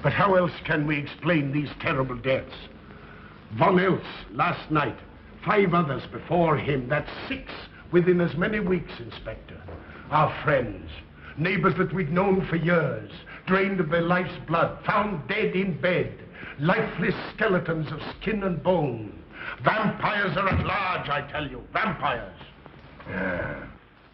But how else can we explain these terrible deaths? Von Eltz last night, 5 others before him, that's 6 within as many weeks, Inspector. Our friends, neighbors that we'd known for years, drained of their life's blood, found dead in bed, lifeless skeletons of skin and bone. Vampires are at large, I tell you, vampires. Yeah.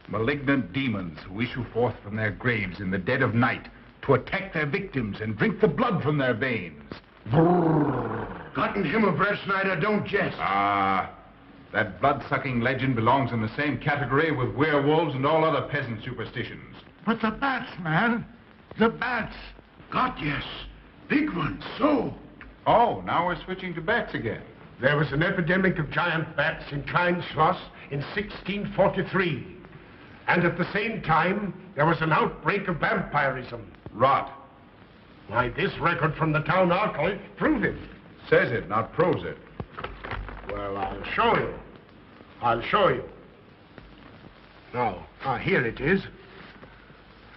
Malignant demons who issue forth from their graves in the dead of night to attack their victims and drink the blood from their veins. Gott in Himmel, Breettschneider, don't jest. That blood-sucking legend belongs in the same category with werewolves and all other peasant superstitions. But the bats, man. The bats. God, yes. Big ones, so. Oh, now we're switching to bats again. There was an epidemic of giant bats in Kleinschloss in 1643. And at the same time, there was an outbreak of vampirism. Rot. Why, this record from the town archive proves it. Says it, not proves it. Well, I'll show you. I'll show you. Now, here it is.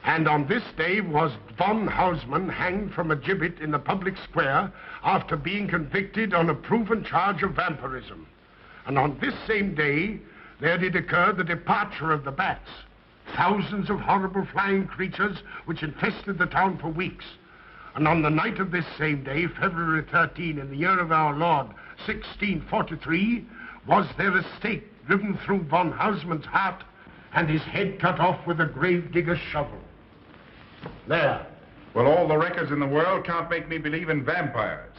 And on this day was von Hausmann hanged from a gibbet in the public square after being convicted on a proven charge of vampirism. And on this same day, there did occur the departure of the bats. Thousands of horrible flying creatures which infested the town for weeks. And on the night of this same day, February 13, in the year of our Lord, 1643, was there a stake driven through von Hausmann's heart and his head cut off with a grave digger's shovel. There. Well, all the records in the world can't make me believe in vampires.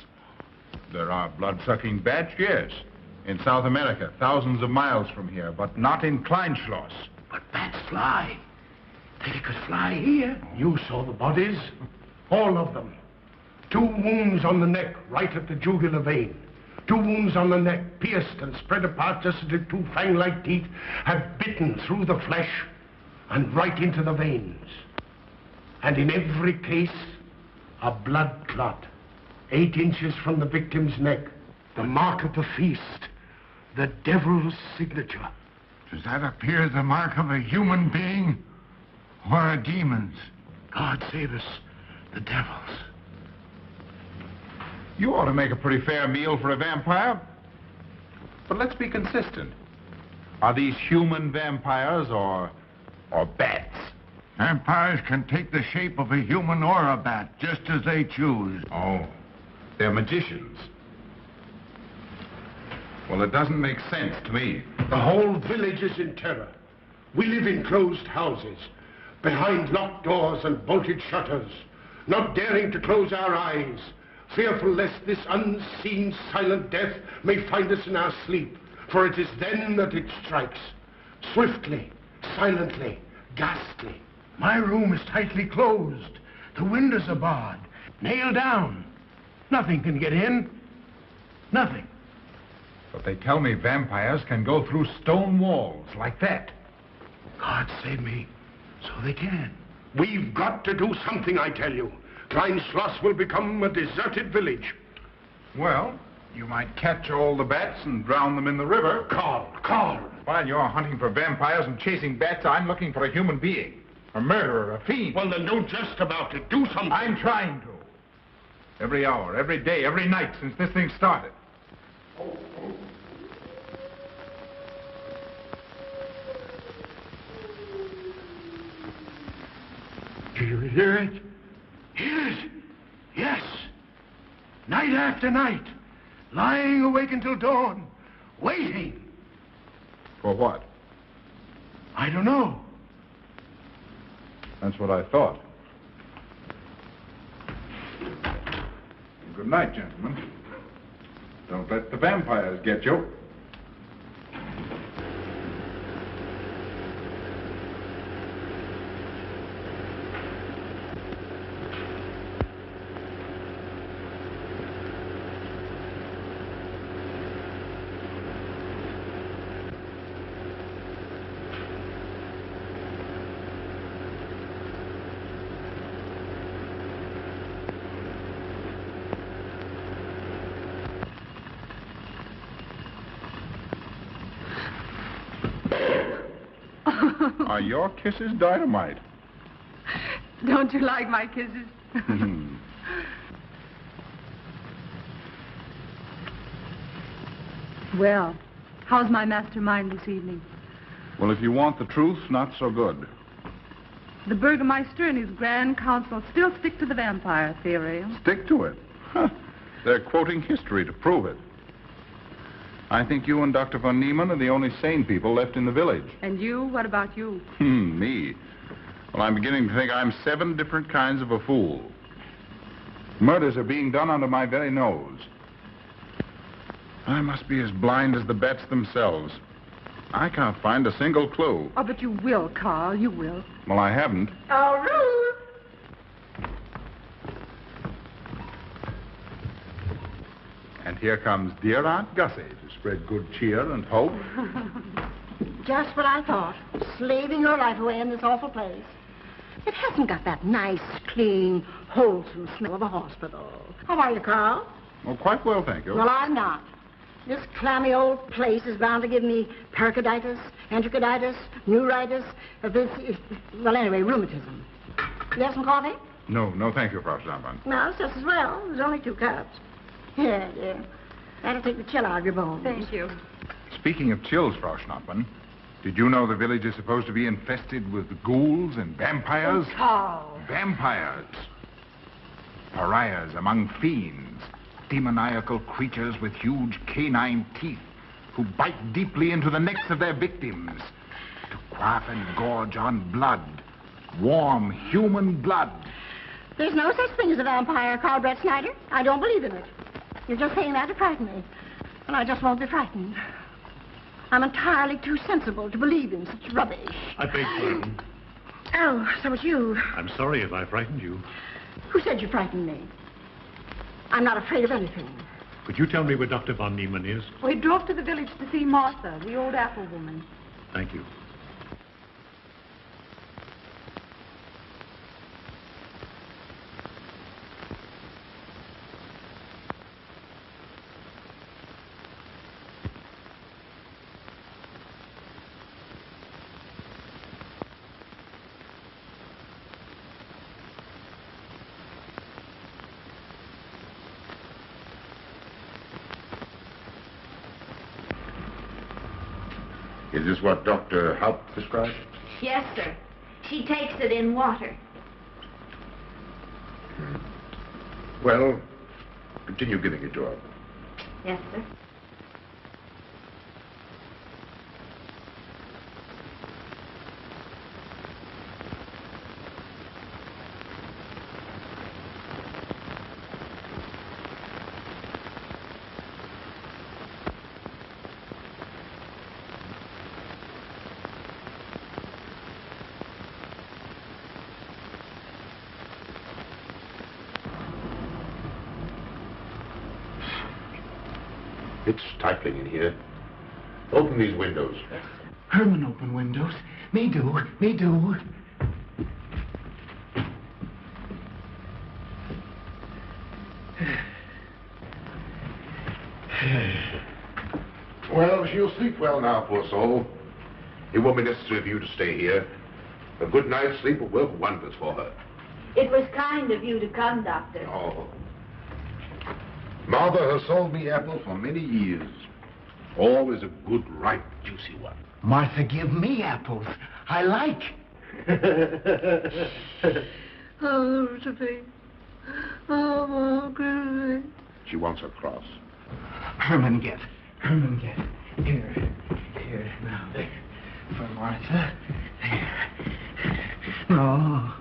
There are blood-sucking bats, yes. In South America, thousands of miles from here, but not in Kleinschloss. But bats fly. They could fly here. You saw the bodies. All of them. 2 wounds on the neck, right at the jugular vein. 2 wounds on the neck, pierced and spread apart just as if 2 fang-like teeth had bitten through the flesh and right into the veins. And in every case, a blood clot, 8 inches from the victim's neck. The mark of the feast, the devil's signature. Does that appear the mark of a human being or a demon's? God save us, the devil's. You ought to make a pretty fair meal for a vampire. But let's be consistent. Are these human vampires or bats? Vampires can take the shape of a human or a bat, just as they choose. Oh, they're magicians. Well, it doesn't make sense to me. The whole village is in terror. We live in closed houses, behind locked doors and bolted shutters, not daring to close our eyes, fearful lest this unseen, silent death may find us in our sleep, for it is then that it strikes. Swiftly, silently, ghastly. My room is tightly closed. The windows are barred, nailed down. Nothing can get in. Nothing. But they tell me vampires can go through stone walls like that. God save me. So they can. We've got to do something, I tell you. Kleinschloss will become a deserted village. Well, you might catch all the bats and drown them in the river. Karl. While you're hunting for vampires and chasing bats, I'm looking for a human being. A murderer, a fiend. Well, then don't jest about it. Do something. I'm trying to. Every hour, every day, every night since this thing started. Do you hear it? Hear it? Yes. Night after night. Lying awake until dawn. Waiting. For what? I don't know. That's what I thought. Good night, gentlemen. Don't let the vampires get you. Are your kisses dynamite? Don't you like my kisses? Well, how's my mastermind this evening? Well, if you want the truth, not so good. The Burgermeister and his Grand Council still stick to the vampire theory. Stick to it. Huh. They're quoting history to prove it. I think you and Dr. von Niemann are the only sane people left in the village. And you? What about you? Me? Well, I'm beginning to think I'm 7 different kinds of a fool. Murders are being done under my very nose. I must be as blind as the bats themselves. I can't find a single clue. Oh, but you will, Karl. You will. Well, I haven't. Oh, Ruth! And here comes dear Aunt Gussie to spread good cheer and hope. Just what I thought. Slaving your life away in this awful place. It hasn't got that nice, clean, wholesome smell of a hospital. How are you, Karl? Oh, quite well, thank you. Well, I'm not. This clammy old place is bound to give me pericarditis, enterocolitis, neuritis, well, anyway, rheumatism. You have some coffee? No, thank you, Frau Stammmann. No, it's just as well. There's only 2 cups. Here, dear. That'll take the chill out of your bones. Thank you. Speaking of chills, Frau Schnappmann, did you know the village is supposed to be infested with ghouls and vampires? Oh, Karl. Vampires. Pariahs among fiends. Demoniacal creatures with huge canine teeth who bite deeply into the necks of their victims to quaff and gorge on blood. Warm human blood. There's no such thing as a vampire, Karl Breettschneider. I don't believe in it. You're just saying that to frighten me. And I just won't be frightened. I'm entirely too sensible to believe in such rubbish. I beg pardon. Oh, so it's you. I'm sorry if I frightened you. Who said you frightened me? I'm not afraid of anything. Could you tell me where Dr. von Niemann is? We drove to the village to see Martha, the old apple woman. Thank you. Is this what Dr. Haupt prescribed? Yes, sir. She takes it in water. Well, continue giving it to her. Yes, sir. It's stifling in here. Open these windows. Herman open windows. Me do. Well, she'll sleep well now, poor soul. It won't be necessary for you to stay here. A good night's sleep will work wonders for her. It was kind of you to come, Doctor. Oh. Martha has sold me apples for many years. Always a good, ripe, juicy one. Martha give me apples. I like. Oh, Sophie. Oh, good. She wants her cross. Herman get. Here. Now, there. For Martha. There. No.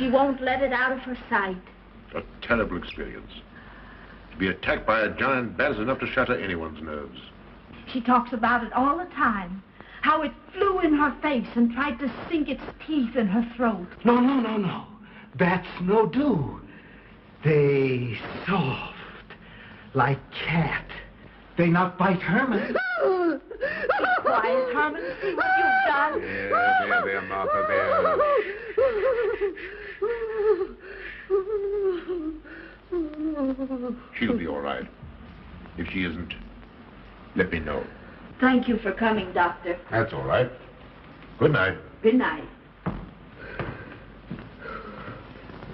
She won't let it out of her sight. A terrible experience. To be attacked by a giant bat is enough to shatter anyone's nerves. She talks about it all the time. How it flew in her face and tried to sink its teeth in her throat. No. Bats no do. They soft, like cat. They not bite Herman. Be quiet, Herman. See what you've done. There, Martha, there. She'll be all right. If she isn't, let me know. Thank you for coming, Doctor. That's all right. Good night. Good night.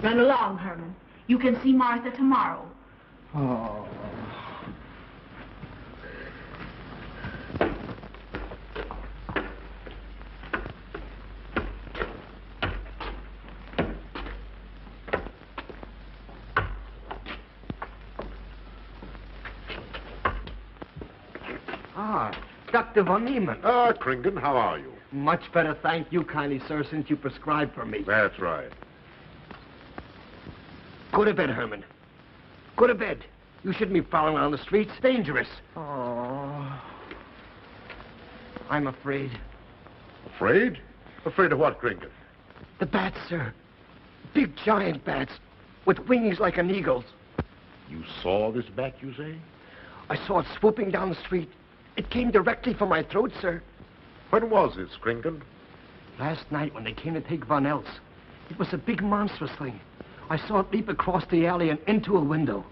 Run along, Herman. You can see Martha tomorrow. Oh. Dr. von Niemann. Kringen, how are you? Much better, thank you kindly, sir, since you prescribed for me. That's right. Go to bed, Herman. Go to bed. You shouldn't be prowling around the streets. Dangerous. Oh. I'm afraid. Afraid? Afraid of what, Kringen? The bats, sir. Big, giant bats with wings like an eagle's. You saw this bat, you say? I saw it swooping down the street. It came directly for my throat, sir. When was this, Kringen? Last night when they came to take Von Eltz. It was a big monstrous thing. I saw it leap across the alley and into a window.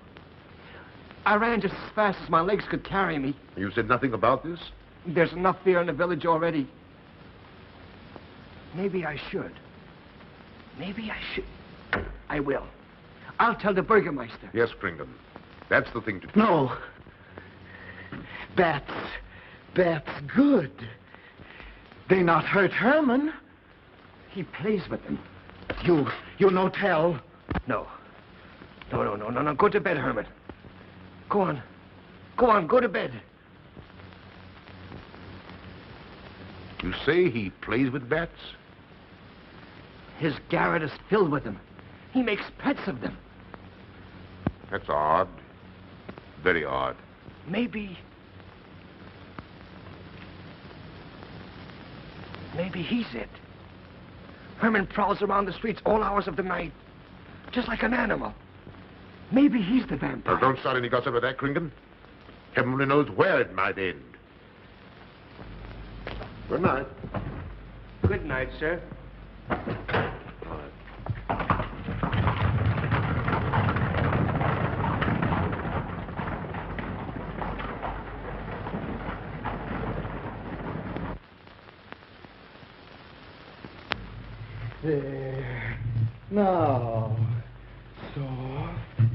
I ran just as fast as my legs could carry me. You said nothing about this? There's enough fear in the village already. Maybe I should. Maybe I should. I will. I'll tell the Burgermeister. Yes, Kringen. That's the thing to do. No. Bats good. They not hurt Herman. He plays with them. You no tell. No. No. Go to bed, Herman. Go on. Go to bed. You say he plays with bats? His garret is filled with them. He makes pets of them. That's odd. Very odd. Maybe he's it. Herman prowls around the streets all hours of the night, just like an animal. Maybe he's the vampire. Now, don't start any gossip of that, Kringen. Heaven only knows where it might end. Good night. Good night, sir. There. Now. Soft.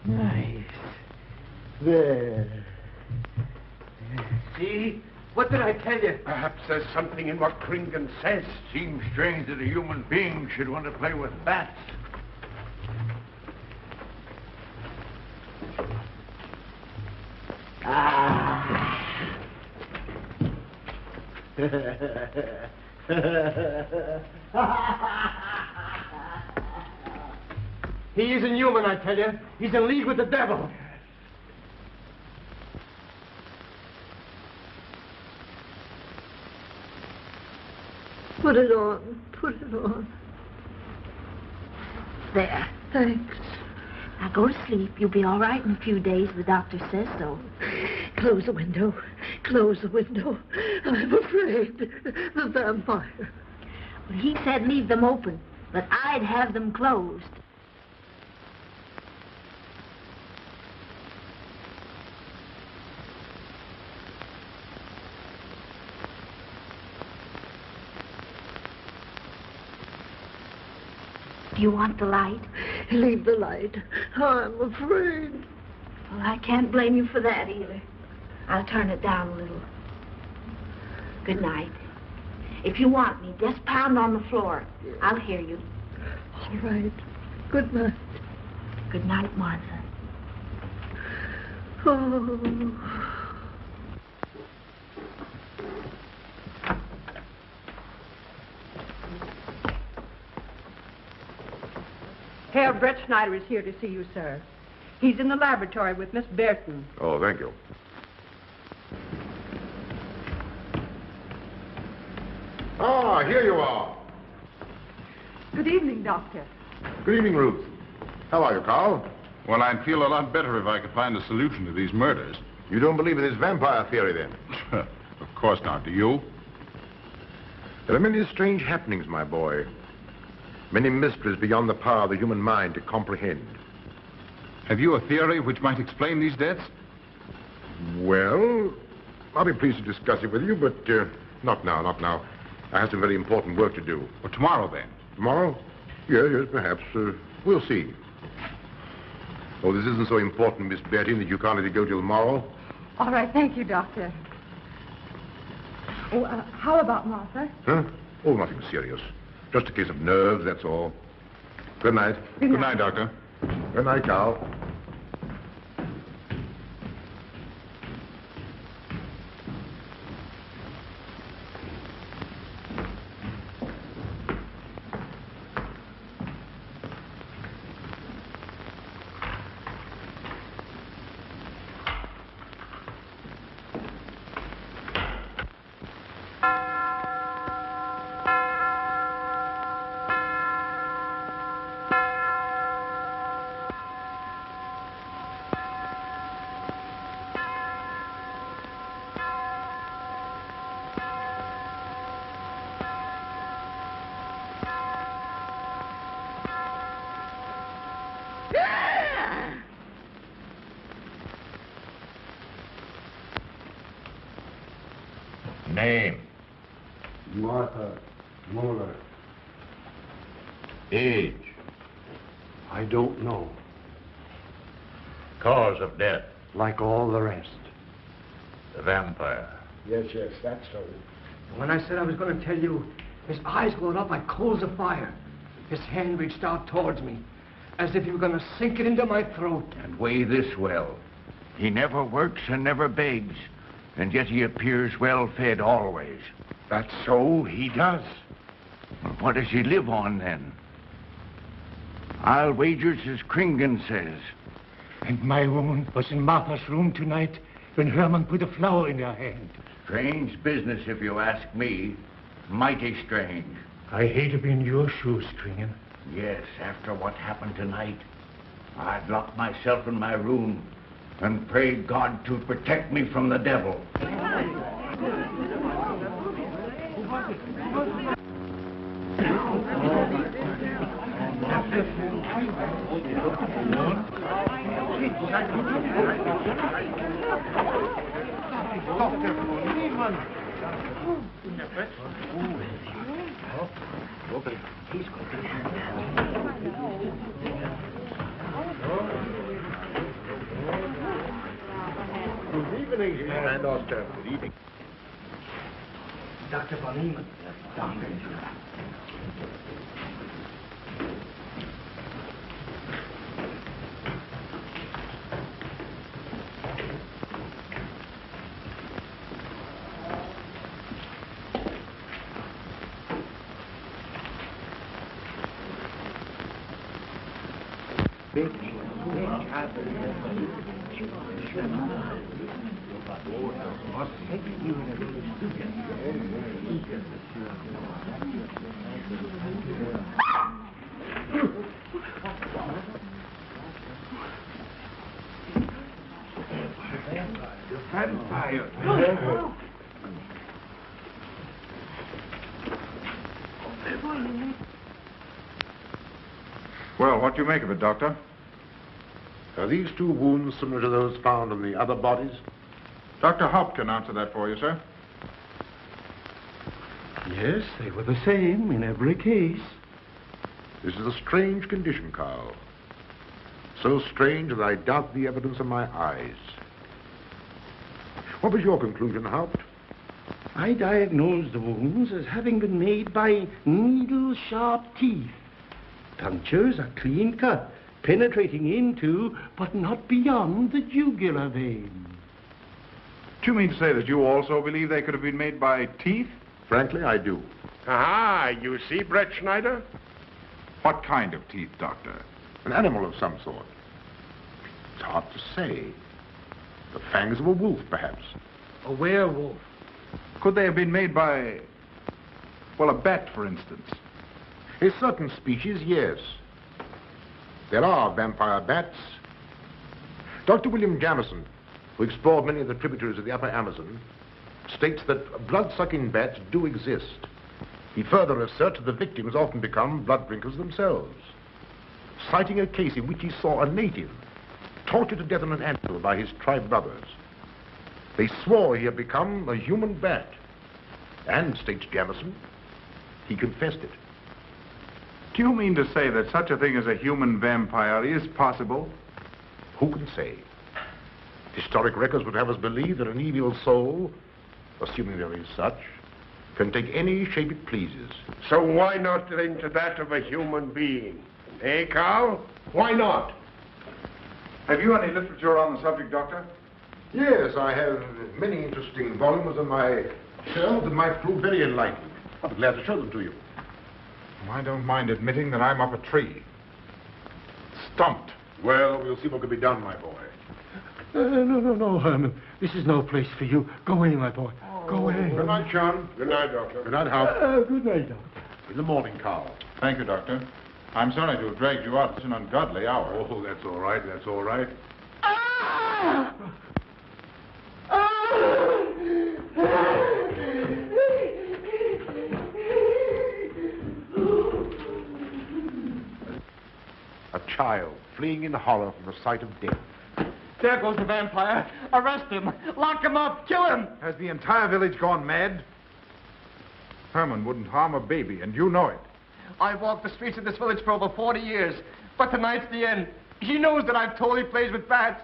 Nice. There. See? What did I tell you? Perhaps there's something in what Kringen says. Seems strange that a human being should want to play with bats. He isn't human, I tell you. He's in league with the devil. Put it on. There. Thanks. Now go to sleep. You'll be all right in a few days. The doctor says so. Close the window. I'm afraid. The vampire. Well, he said leave them open, but I'd have them closed. Do you want the light? Leave the light. I'm afraid. Well, I can't blame you for that either. I'll turn it down a little. Good night. If you want me, just pound on the floor. I'll hear you. All right. Good night. Good night, Martha. Oh. Karl Breettschneider is here to see you, sir. He's in the laboratory with Miss Burton. Oh, thank you. Ah, here you are. Good evening, Doctor. Good evening, Ruth. How are you, Carl? Well, I'd feel a lot better if I could find a solution to these murders. You don't believe in this vampire theory, then? Of course not. Do you? There are many strange happenings, my boy. Many mysteries beyond the power of the human mind to comprehend. Have you a theory which might explain these deaths? Well, I'll be pleased to discuss it with you, but not now, not now. I have some very important work to do. Well, tomorrow, then. Tomorrow? Yes, perhaps. We'll see. Oh, this isn't so important, Miss Betty, that you can't let it go till tomorrow. All right, thank you, Doctor. Oh, how about Martha? Huh? Oh, nothing serious. Just a case of nerves, that's all. Good night. Good Good night, Doctor. Good night, Carl. Name? Martha Mueller. Age? I don't know. Cause of death? Like all the rest. The vampire. Yes, that's so. When I said I was going to tell you, his eyes glowed up like coals of fire. His hand reached out towards me, as if he were going to sink it into my throat. And weigh this well. He never works and never begs, and yet he appears well-fed always. That's so, he does. What does he live on, then? I'll wager it's as Kringen says. And my woman was in Martha's room tonight when Herman put a flower in her hand. Strange business, if you ask me. Mighty strange. I hate to be in your shoes, Kringen. Yes, after what happened tonight, I'd lock myself in my room and pray God to protect me from the devil. Dr. von Niemann. Good evening, Herr Doctor. Good evening. Dr. von Niemann. Doctor. Well, what do you make of it, Doctor? Are these two wounds similar to those found on the other bodies? Dr. Haupt can answer that for you, sir. Yes, they were the same in every case. This is a strange condition, Carl. So strange that I doubt the evidence of my eyes. What was your conclusion, Haupt? I diagnosed the wounds as having been made by needle-sharp teeth. Punctures are clean cut, penetrating into, but not beyond, the jugular vein. Do you mean to say that you also believe they could have been made by teeth? Frankly, I do. Ah, you see, Breettschneider? What kind of teeth, Doctor? An animal of some sort. It's hard to say. The fangs of a wolf, perhaps. A werewolf. Could they have been made by, well, a bat, for instance? A certain species, yes. There are vampire bats. Dr. William Jamison, who explored many of the tributaries of the upper Amazon, states that blood-sucking bats do exist. He further asserts that the victims often become blood drinkers themselves, citing a case in which he saw a native tortured to death on an anthill by his tribe brothers. They swore he had become a human bat, and, states Jamison, he confessed it. Do you mean to say that such a thing as a human vampire is possible? Who can say? Historic records would have us believe that an evil soul, assuming there is such, can take any shape it pleases. So why not into that of a human being? Eh, Karl? Why not? Have you any literature on the subject, Doctor? Yes, I have many interesting volumes on my shelves that might prove very enlightening. I'll be glad to show them to you. I don't mind admitting that I'm up a tree. Stumped. Well, we'll see what can be done, my boy. No, Herman. This is no place for you. Go away, my boy. Go away. Good night, John. Good night, Doctor. Good night, Hal. Good night, Doctor. In the morning, Karl. Thank you, Doctor. I'm sorry to have dragged you out at such an ungodly hour. Oh, that's all right. That's all right. A child fleeing in horror from the sight of death. There goes the vampire. Arrest him. Lock him up. Kill him. Has the entire village gone mad? Herman wouldn't harm a baby, and you know it. I've walked the streets of this village for over 40 years, but tonight's the end. He knows that I've told he plays with bats.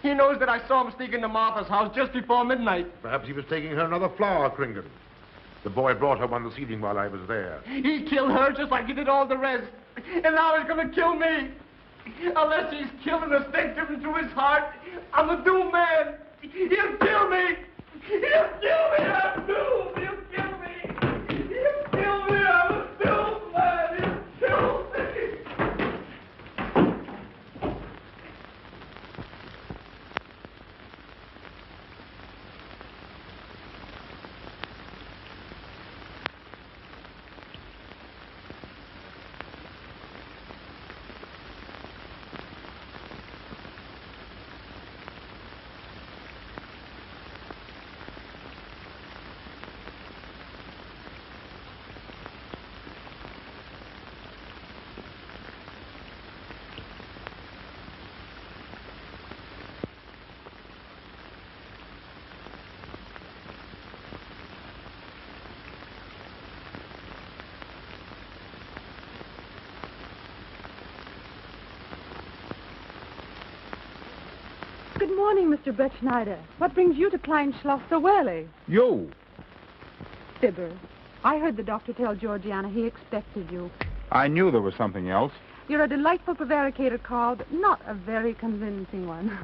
He knows that I saw him sneak into Martha's house just before midnight. Perhaps he was taking her another flower, Kringen. The boy brought her one this evening while I was there. He killed her just like he did all the rest. And now he's going to kill me. Unless he's killed in a stake driven through his heart, I'm a doomed man. He'll kill me. He'll kill me. I'm doomed. He'll kill me. He'll kill me. I'm a doomed man. He'll kill me. Good morning, Mr. Breettschneider. What brings you to Kleinschloss so early? You. Fibber, I heard the doctor tell Georgiana he expected you. I knew there was something else. You're a delightful prevaricator, Karl, but not a very convincing one.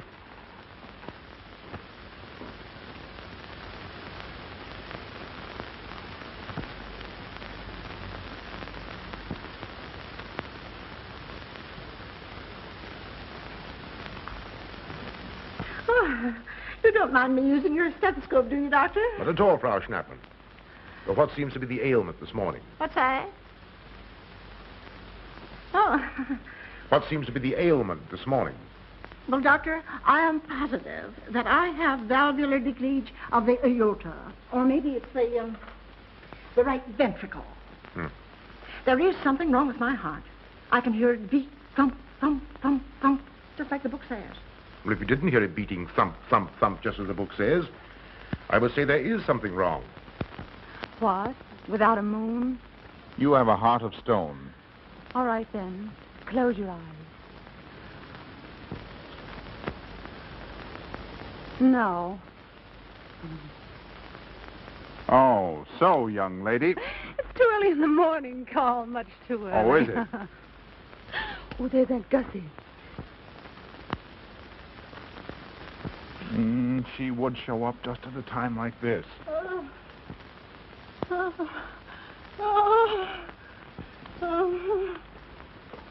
You don't mind me using your stethoscope, do you, Doctor? Not at all, Frau Schnappmann. But what seems to be the ailment this morning? What's that? Oh. What seems to be the ailment this morning? Well, Doctor, I am positive that I have valvular leakage of the aorta. Or maybe it's the right ventricle. There is something wrong with my heart. I can hear it beat, thump, thump, thump, thump, just like the book says. Well, if you didn't hear it beating thump, thump, thump, just as the book says, I would say there is something wrong. What? Without a moon? You have a heart of stone. All right, then. Close your eyes. No. Oh, so, young lady. It's too early in the morning, Karl. Much too early. Oh, is it? Oh, there's Aunt Gussie. She would show up just at a time like this.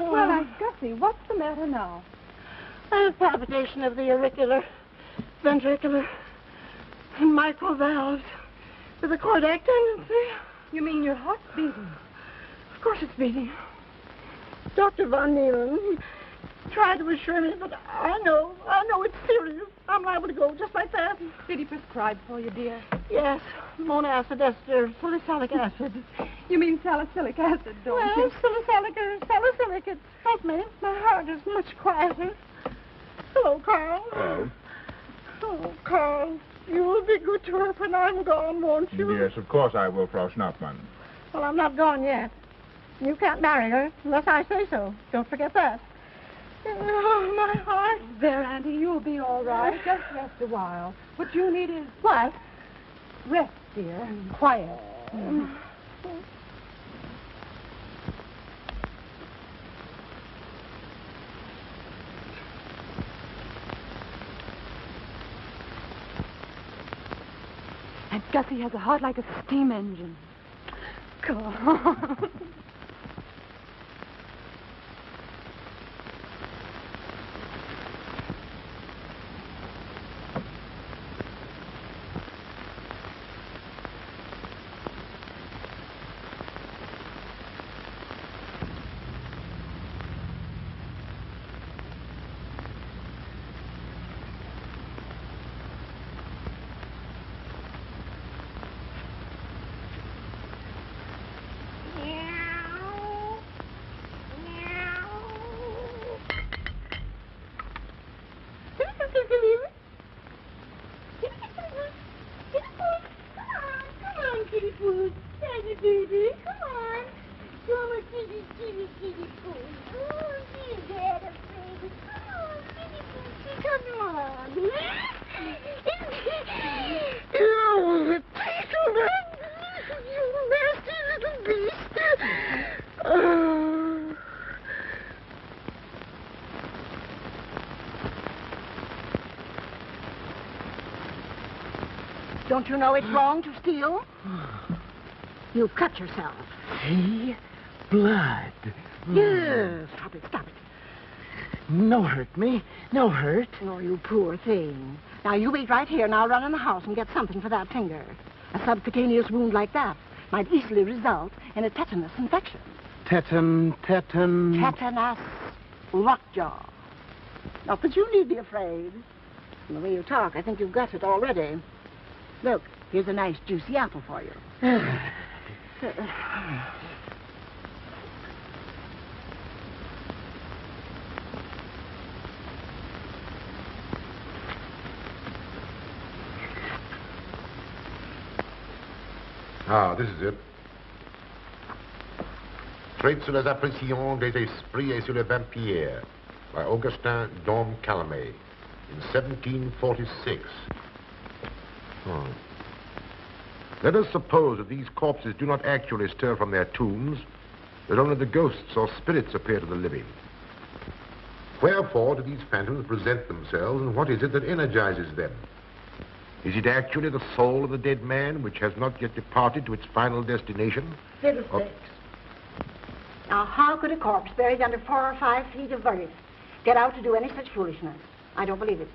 Well, now, Gussie, what's the matter now? I have palpitation of the auricular, ventricular, and mitral valves with a cardiac tendency. You mean your heart's beating? Of course it's beating. Dr. von Niemann, he tried to assure me, but I know it's serious. I'm liable to go just like that. Did he prescribe for you, dear? Yes, monacid ester, salicylic acid. You mean salicylic acid, don't Well, you? salicylic, it helped me. My heart is much quieter. Hello, Carl. Hello. Oh, Carl, you will be good to her when I'm gone, won't you? Yes, of course I will, Frau Schnappmann. Well, I'm not gone yet. You can't marry her unless I say so. Don't forget that. Oh, my heart. There, Auntie, you'll be all right. Just rest a while. What you need is What? rest, dear, and quiet. And Gussie has a heart like a steam engine. Come on. Don't you know it's wrong to steal? You cut yourself. See? Blood. Yes. Stop it. No hurt me. No hurt. Oh, you poor thing. Now, you wait right here, and I'll run in the house and get something for that finger. A subcutaneous wound like that might easily result in a tetanus infection. Tetanus. Tetanus lockjaw. Not that you need be afraid. From the way you talk, I think you've got it already. Look, here's a nice juicy apple for you. Ah, this is it. Traits sur les impressions des esprits et sur les vampires by Augustin Dom Calame in 1746. Let us suppose that these corpses do not actually stir from their tombs, that only the ghosts or spirits appear to the living. Wherefore do these phantoms present themselves, and what is it that energizes them? Is it actually the soul of the dead man, which has not yet departed to its final destination? Fiddlesticks. Now, how could a corpse buried under 4 or 5 feet of earth get out to do any such foolishness? I don't believe it.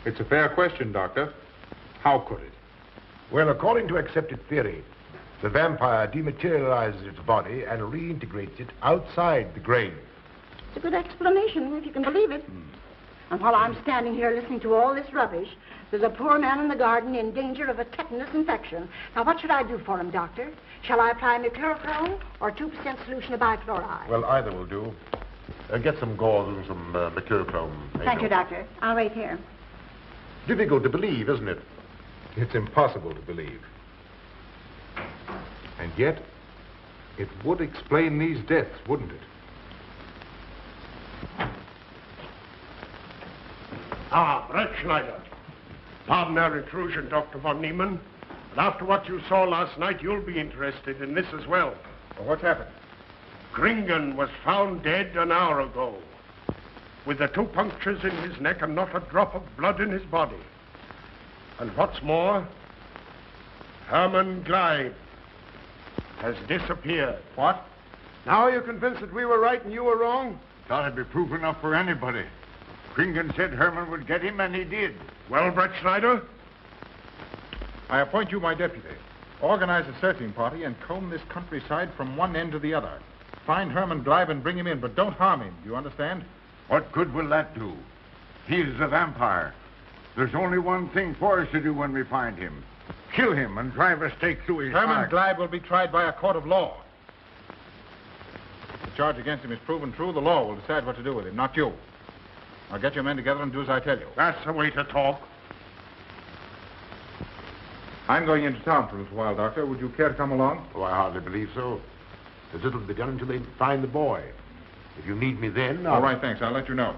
It's a fair question, Doctor. How could it? Well, according to accepted theory, the vampire dematerializes its body and reintegrates it outside the grave. It's a good explanation, if you can believe it. And while I'm standing here listening to all this rubbish, there's a poor man in the garden in danger of a tetanus infection. Now, what should I do for him, Doctor? Shall I apply mercurochrome or 2% solution of bichloride? Well, either will do. Get some gauze and some mercurochrome. Thank you, Doctor. I'll wait here. Difficult to believe, isn't it? It's impossible to believe. And yet, it would explain these deaths, wouldn't it? Ah, Breettschneider. Pardon our intrusion, Dr. von Niemann. But after what you saw last night, you'll be interested in this as well. Well, what's happened? Kringen was found dead an hour ago, with the 2 punctures in his neck and not a drop of blood in his body. And what's more, Herman Glieb has disappeared. What? Now you're convinced that we were right and you were wrong? Thought it'd be proof enough for anybody. Kringen said Herman would get him, and he did. Well, Breettschneider? I appoint you my deputy. Organize a searching party and comb this countryside from one end to the other. Find Herman Glieb and bring him in, but don't harm him. Do you understand? What good will that do? He is a vampire. There's only one thing for us to do when we find him. Kill him and drive a stake through his Herman heart. Glieb will be tried by a court of law. If the charge against him is proven true, the law will decide what to do with him, not you. Now get your men together and do as I tell you. That's the way to talk. I'm going into town for a little while, Doctor. Would you care to come along? Oh, I hardly believe so. There's little to be done until they find the boy. If you need me then, All right, thanks. I'll let you know.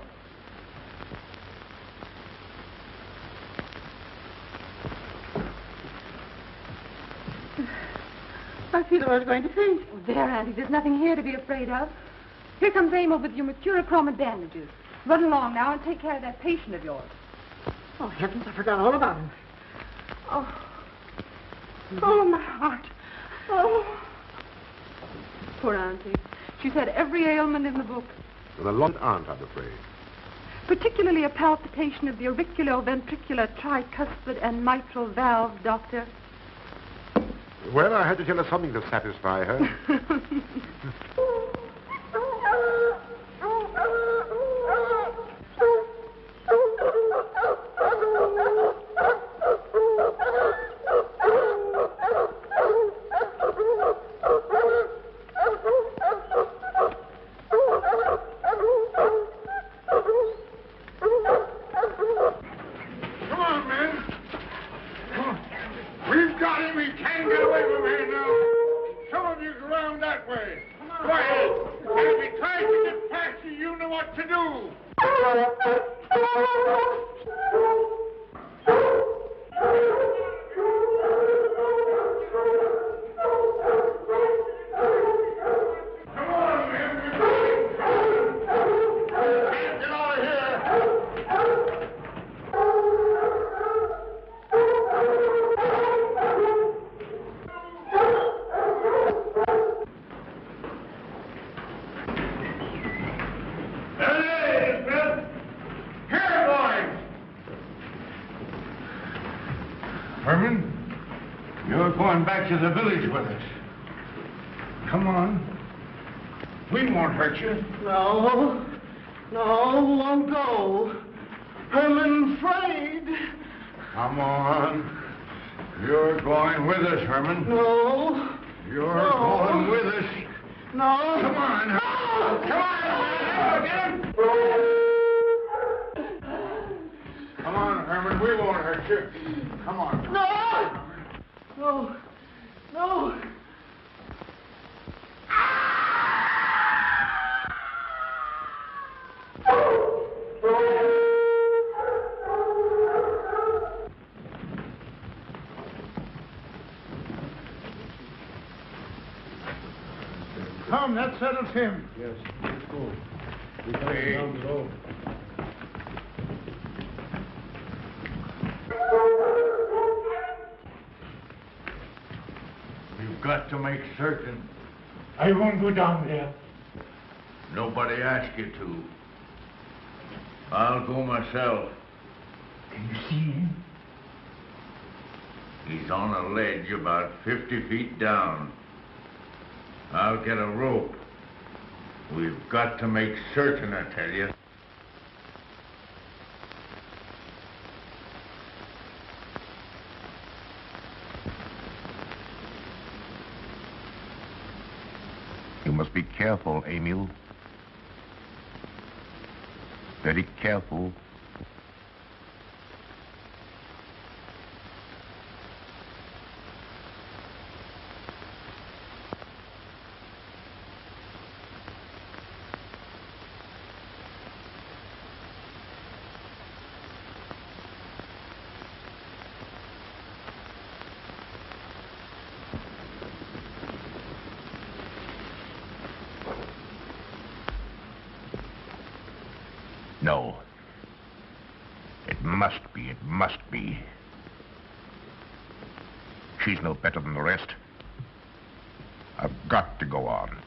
I feel I was going to faint. Oh, there, Auntie, there's nothing here to be afraid of. Here comes Emil with your mercurochrome and bandages. Run along now and take care of that patient of yours. Oh, heavens, I forgot all about him. Oh. Oh, my heart. Oh. Poor Auntie. She's had every ailment in the book. And a lot aren't, I'm afraid. Particularly a palpitation of the auriculoventricular, tricuspid, and mitral valve, Doctor. Well, I had to tell her something to satisfy her. To the village with us. Come on. We won't hurt you. No, won't go. Herman afraid. Come on. You're going with us, Herman. No. You're going with us. No. Come on. No. Come on. Come on, Herman. We won't hurt you. Come on. No. No. No. Come, that settles him. Yes, let's go. We got to down below. You've got to make certain. I won't go down there. Nobody asked you to. I'll go myself. Can you see him? He's on a ledge about 50 feet down. I'll get a rope. We've got to make certain, I tell you. You must be careful, Emil. Very careful. No. It must be. She's no better than the rest. I've got to go on.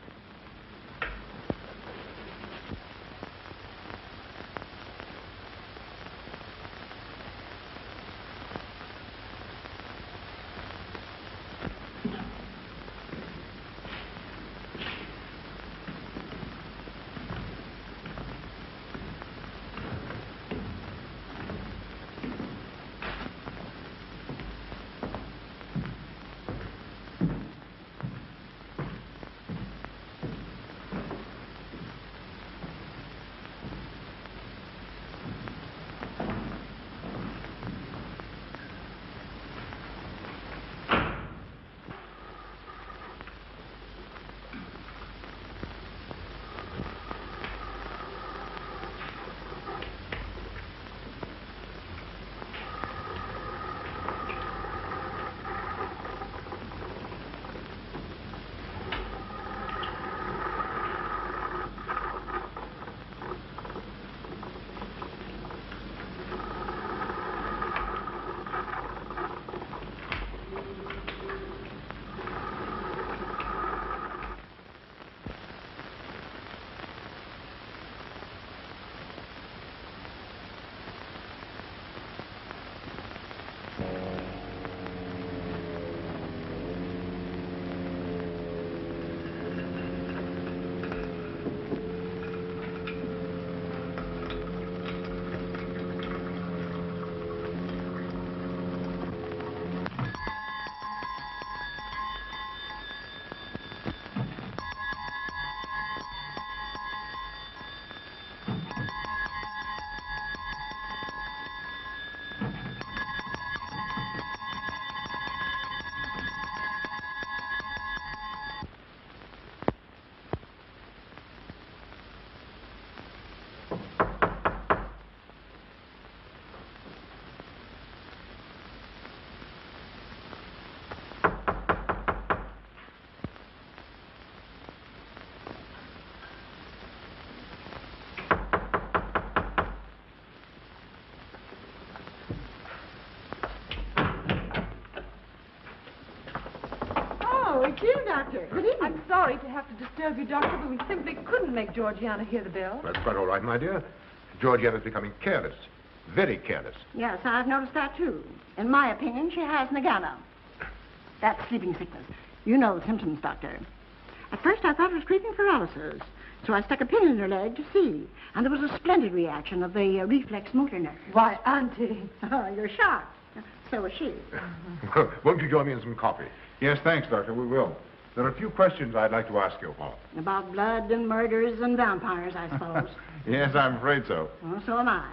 Doctor. Good evening. I'm sorry to have to disturb you, Doctor, but we simply couldn't make Georgiana hear the bell. That's quite all right, my dear. Georgiana's becoming careless. Very careless. Yes, I've noticed that, too. In my opinion, she has Nagana. That's sleeping sickness. You know the symptoms, Doctor. At first, I thought it was creeping paralysis, so I stuck a pin in her leg to see, and there was a splendid reaction of the reflex motor nerve. Why, Auntie. Oh, you're shocked. So was she. Won't you join me in some coffee? Yes, thanks, Doctor. We will. There are a few questions I'd like to ask you. About blood and murders and vampires, I suppose. Yes, I'm afraid so. Well, so am I.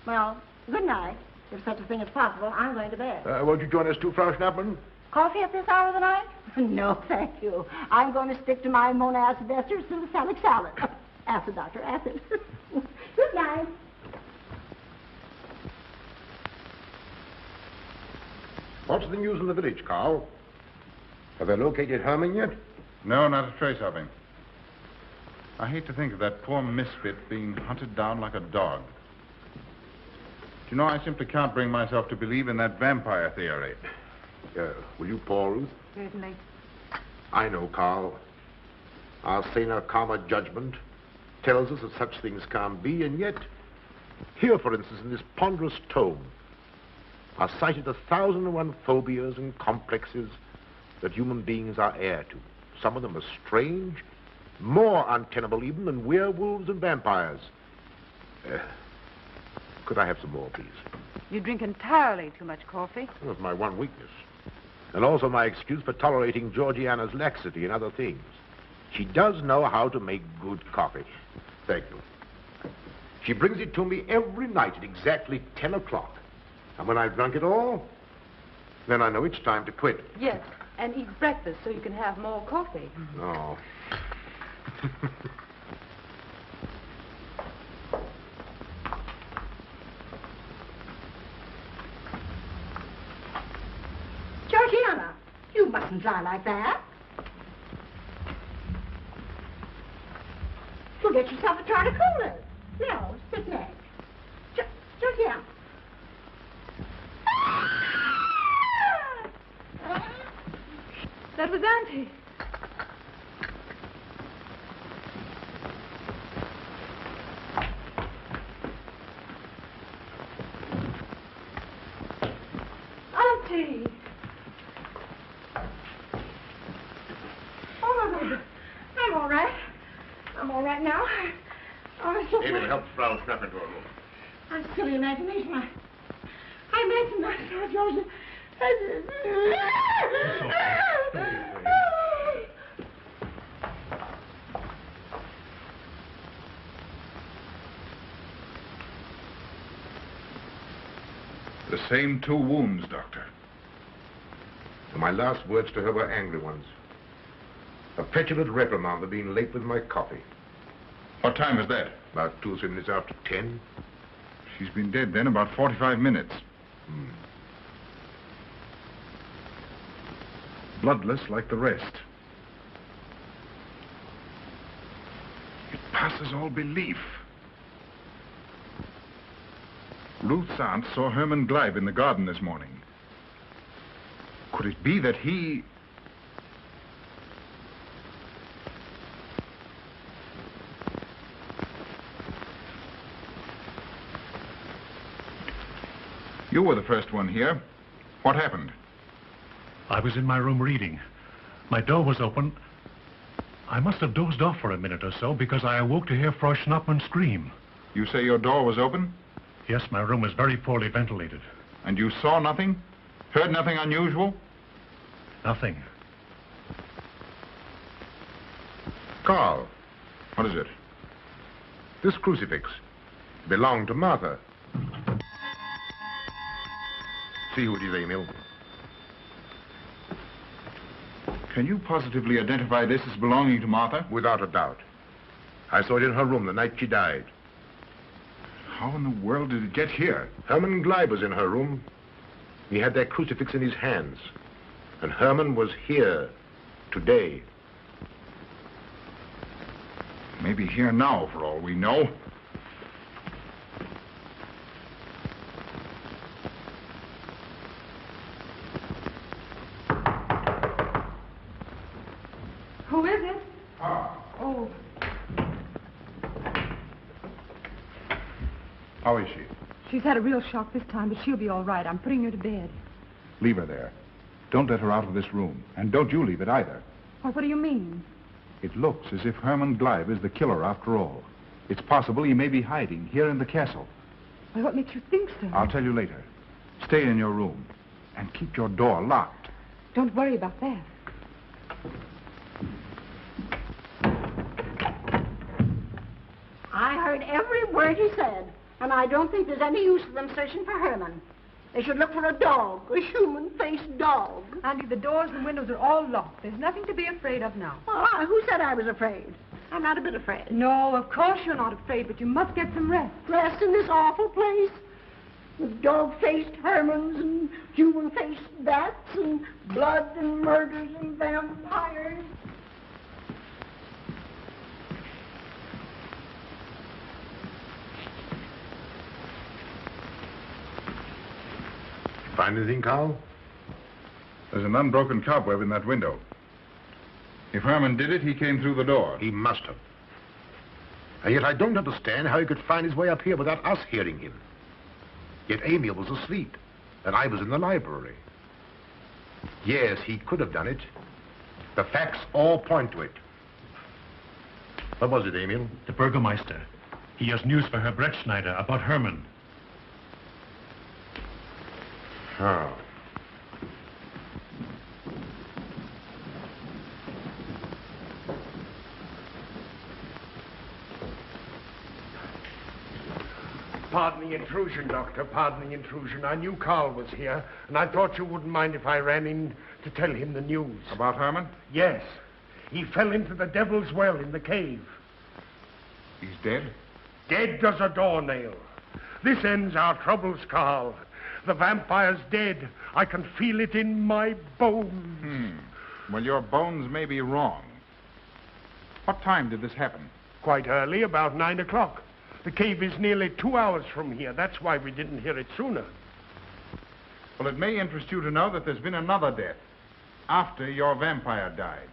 Well, good night. If such a thing is possible, I'm going to bed. Won't you join us too, Frau Schnappmann? Coffee at this hour of the night? No, thank you. I'm going to stick to my monacid esters and salicylic salad. Acid, Doctor, acid. Good night. What's the news in the village, Karl? Have they located Herman yet? No, not a trace of him. I hate to think of that poor misfit being hunted down like a dog. Do you know, I simply can't bring myself to believe in that vampire theory. Will you pour, Ruth? Certainly. I know, Karl. Our saner, calmer judgment tells us that such things can't be, and yet, here, for instance, in this ponderous tome, are cited 1,001 phobias and complexes that human beings are heir to. Some of them are strange, more untenable even than werewolves and vampires. Could I have some more, please? You drink entirely too much coffee. That's my one weakness. And also my excuse for tolerating Georgiana's laxity and other things. She does know how to make good coffee. Thank you. She brings it to me every night at exactly 10 o'clock. And when I've drunk it all, then I know it's time to quit. Yes, and eat breakfast so you can have more coffee. No. Georgiana, you mustn't lie like that. You'll get yourself a jar of cooler. No, sit next. Georgiana. That was Auntie. Auntie. Oh, I'm all right. I'm all right now. Oh, so David, help Frau Schnappmann to her room. I'm silly imagination. I imagine myself, Georgia. The same 2 wounds, Doctor. And my last words to her were angry ones. A petulant reprimand for being late with my coffee. What time is that? About 2 or 3 minutes after 10. She's been dead then about 45 minutes. Bloodless like the rest. It passes all belief. Ruth's aunt saw Herman Glieb in the garden this morning. Could it be that he... You were the first one here. What happened? I was in my room reading. My door was open. I must have dozed off for a minute or so because I awoke to hear Frau Schnappmann scream. You say your door was open? Yes, my room is very poorly ventilated. And you saw nothing? Heard nothing unusual? Nothing. Karl. What is it? This crucifix belonged to Martha. See who it is, Emil. Can you positively identify this as belonging to Martha? Without a doubt. I saw it in her room the night she died. How in the world did it get here? Herman Glieb was in her room. He had that crucifix in his hands. And Herman was here today. Maybe here now, for all we know. Who is it? Oh. Oh, How is she? she's had a real shock this time, but she'll be all right. I'm putting her to bed. Leave her there. Don't let her out of this room. And don't you leave it either. Well, what do you mean? It looks as if Herman Glieb is the killer after all. It's possible he may be hiding here in the castle. Well, what makes you think so? I'll tell you later. Stay in your room and keep your door locked. Don't worry about that. I heard every word he said, and I don't think there's any use of them searching for Herman. They should look for a dog, a human-faced dog. Andy, the doors and windows are all locked. There's nothing to be afraid of now. Well, who said I was afraid? I'm not a bit afraid. No, of course you're not afraid, but you must get some rest. Rest in this awful place? With dog-faced Hermans and human-faced bats and blood and murders and vampires. Find anything, Karl? There's an unbroken cobweb in that window. If Herman did it, he came through the door. He must have. And yet I don't understand how he could find his way up here without us hearing him. Yet Amy was asleep, and I was in the library. Yes, he could have done it. The facts all point to it. What was it, Emil? The Burgermeister. He has news for Herr Breettschneider about Herman. Oh. Pardon the intrusion, Doctor. Pardon the intrusion. I knew Karl was here, and I thought you wouldn't mind if I ran in to tell him the news. About Herman? Yes. He fell into the Devil's Well in the cave. He's dead? Dead as a doornail. This ends our troubles, Karl. The vampire's dead. I can feel it in my bones. Well, your bones may be wrong. What time did this happen? Quite early, about 9 o'clock. The cave is nearly 2 hours from here. That's why we didn't hear it sooner. Well, it may interest you to know that there's been another death after your vampire died.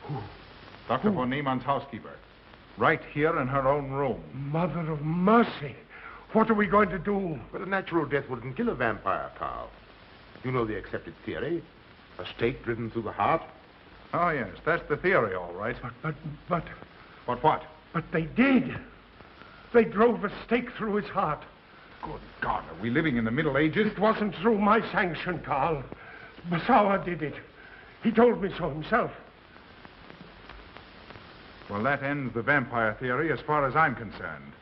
Who? Dr. von Niemann's housekeeper. Right here in her own room. Mother of mercy. What are we going to do? But a natural death wouldn't kill a vampire, Karl. You know the accepted theory. A stake driven through the heart. Oh, yes, that's the theory, all right. But... But what? But they did. They drove a stake through his heart. Good God, are we living in the Middle Ages? It wasn't through my sanction, Karl. Basawa did it. He told me so himself. Well, that ends the vampire theory as far as I'm concerned.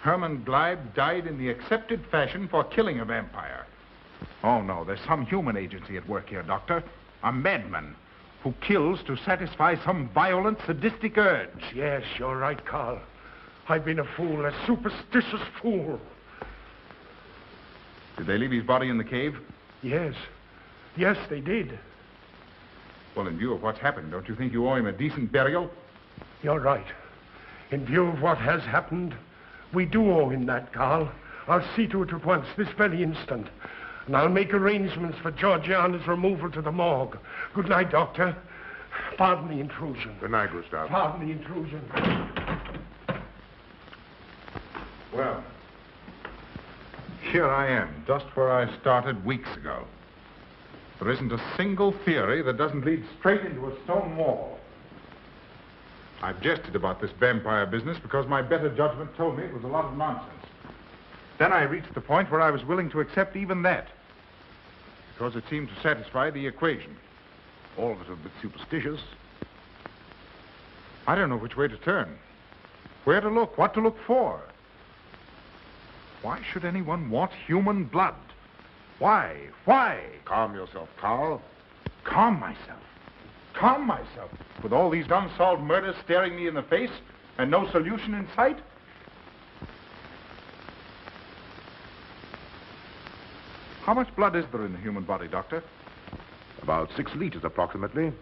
Herman Glieb died in the accepted fashion for killing a vampire. Oh, no, there's some human agency at work here, Doctor. A madman who kills to satisfy some violent, sadistic urge. Yes, you're right, Karl. I've been a fool, a superstitious fool. Did they leave his body in the cave? Yes. Yes, they did. Well, in view of what's happened, don't you think you owe him a decent burial? You're right. In view of what has happened, we do owe him that, Karl. I'll see to it at once, this very instant. And I'll make arrangements for Georgiana's removal to the morgue. Good night, Doctor. Pardon the intrusion. Good night, Gustav. Pardon the intrusion. Well, here I am, just where I started weeks ago. There isn't a single theory that doesn't lead straight into a stone wall. I've jested about this vampire business because my better judgment told me it was a lot of nonsense. Then I reached the point where I was willing to accept even that, because it seemed to satisfy the equation. All of it a bit superstitious. I don't know which way to turn, where to look, what to look for. Why should anyone want human blood? Why? Why? Calm yourself, Karl. Calm myself. Calm myself. With all these unsolved murders staring me in the face and no solution in sight? How much blood is there in the human body, Doctor? About 6 liters, approximately.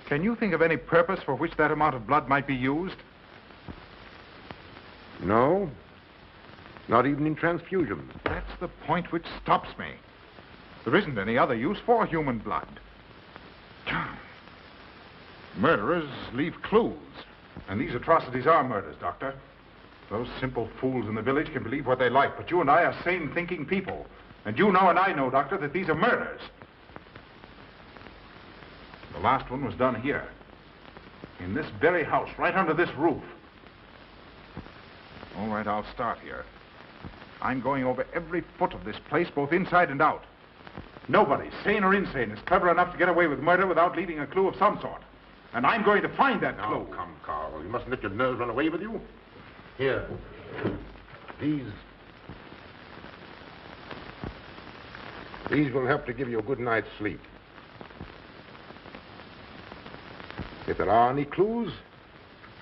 Can you think of any purpose for which that amount of blood might be used? No. Not even in transfusions. That's the point which stops me. There isn't any other use for human blood. Murderers leave clues. And these atrocities are murders, Doctor. Those simple fools in the village can believe what they like, but you and I are sane, thinking people. And you know and I know, Doctor, that these are murders. The last one was done here. In this very house, right under this roof. All right, I'll start here. I'm going over every foot of this place, both inside and out. Nobody, sane or insane, is clever enough to get away with murder without leaving a clue of some sort. And I'm going to find that clue. Oh, come, Karl. You mustn't let your nerves run away with you. Here. These will help to give you a good night's sleep. If there are any clues,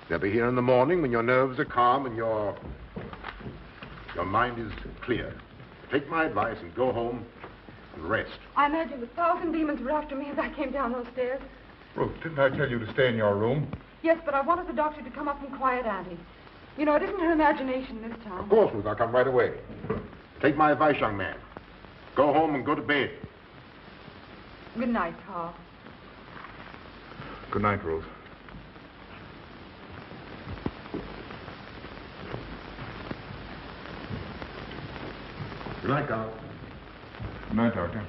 they'll be here in the morning when your nerves are calm and your mind is clear. Take my advice and go home and rest. I imagine 1,000 demons were after me as I came down those stairs. Ruth, didn't I tell you to stay in your room? Yes, but I wanted the doctor to come up and quiet Auntie. You know, it isn't her imagination this time. Of course, Ruth, I'll come right away. Take my advice, young man. Go home and go to bed. Good night, Karl. Good night, Ruth. Good night, Karl. Good night, Doctor.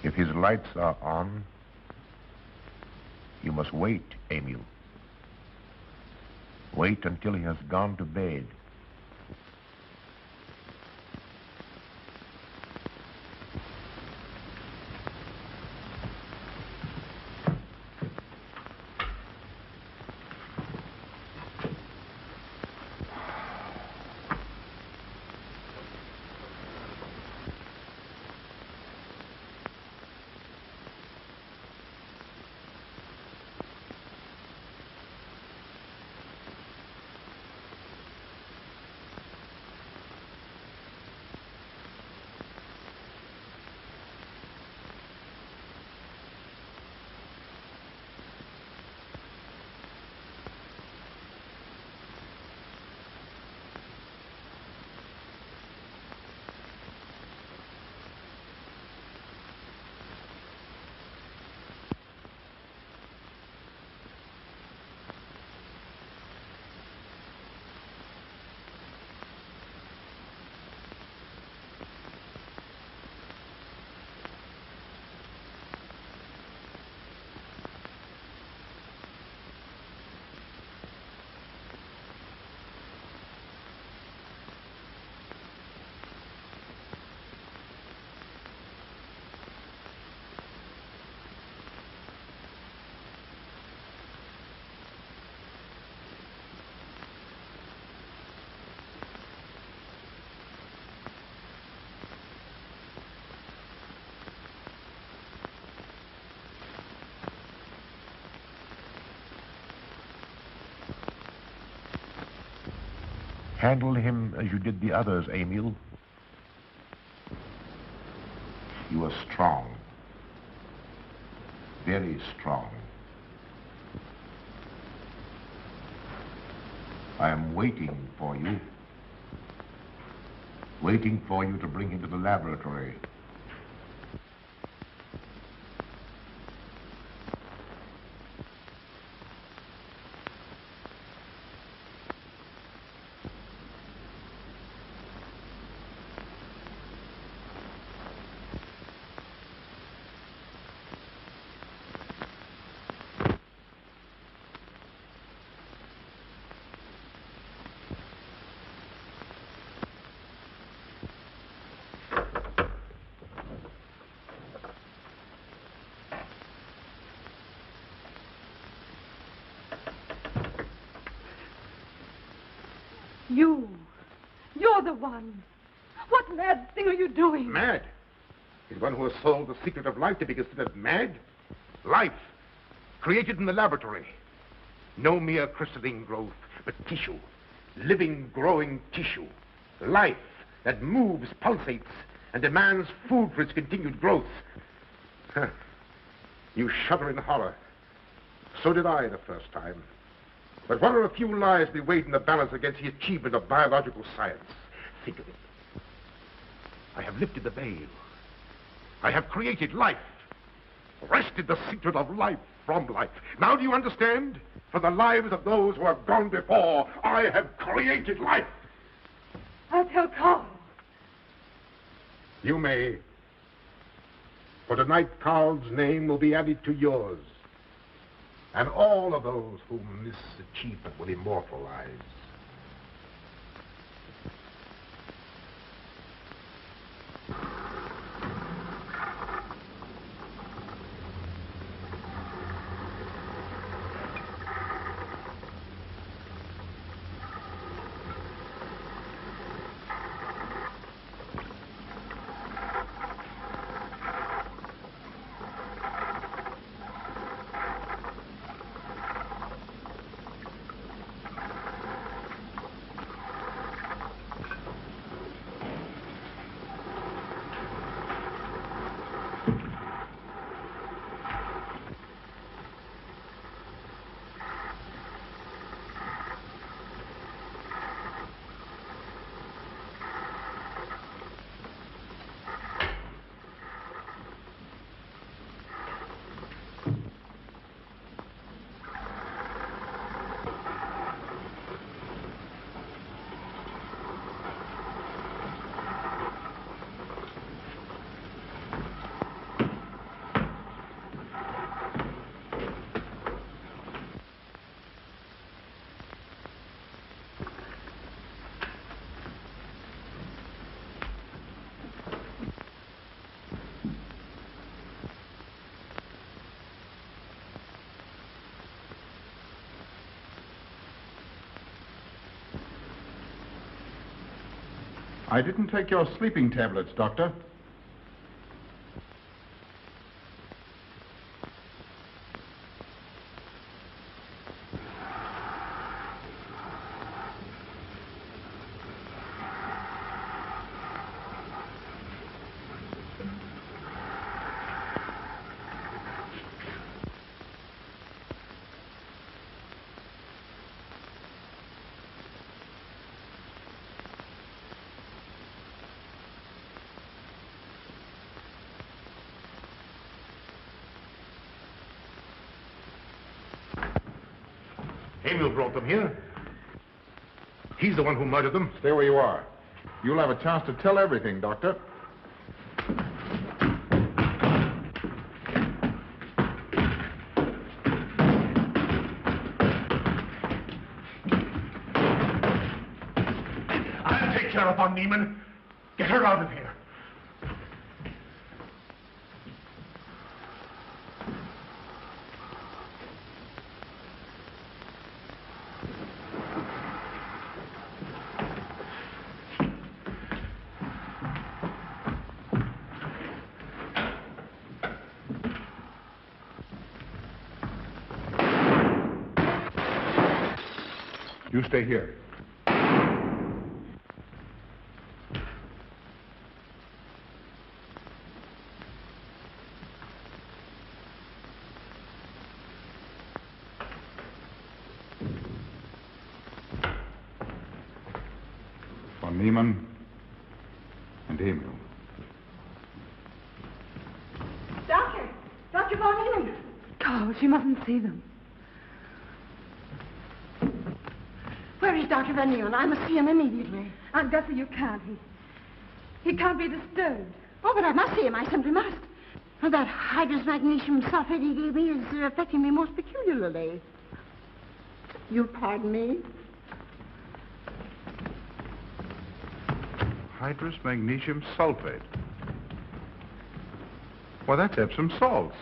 If his lights are on, you must wait, Emil. Wait until he has gone to bed. Handle him as you did the others, Emil. You are strong. Very strong. I am waiting for you. Waiting for you to bring him to the laboratory. You're the one. What mad thing are you doing? Mad? Is one who has solved the secret of life to be considered mad? Life, created in the laboratory. No mere crystalline growth, but tissue. Living, growing tissue. Life that moves, pulsates, and demands food for its continued growth. Huh. You shudder in horror. So did I the first time. But what are a few lives to be weighed in the balance against the achievement of biological science? Think of it. I have lifted the veil. I have created life. Wrested the secret of life from life. Now do you understand? From the lives of those who have gone before, I have created life. I'll tell Karl. You may. For tonight, Karl's name will be added to yours. And all of those whom this achievement will immortalize. I didn't take your sleeping tablets, Doctor. Emil brought them here. He's the one who murdered them. Stay where you are. You'll have a chance to tell everything, Doctor. I'll take care of von Niemann. Get her out of here. You stay here. Von Niemann and Emil. Dr. von Niemann. Karl, she mustn't see them. Where is Dr. von Niemann? I must see him immediately. Aunt Gussie, you can't. He can't be disturbed. Oh, but I must see him. I simply must. That hydrous magnesium sulfate he gave me is affecting me most peculiarly. You'll pardon me? Hydrous magnesium sulfate. Well, that's Epsom salts.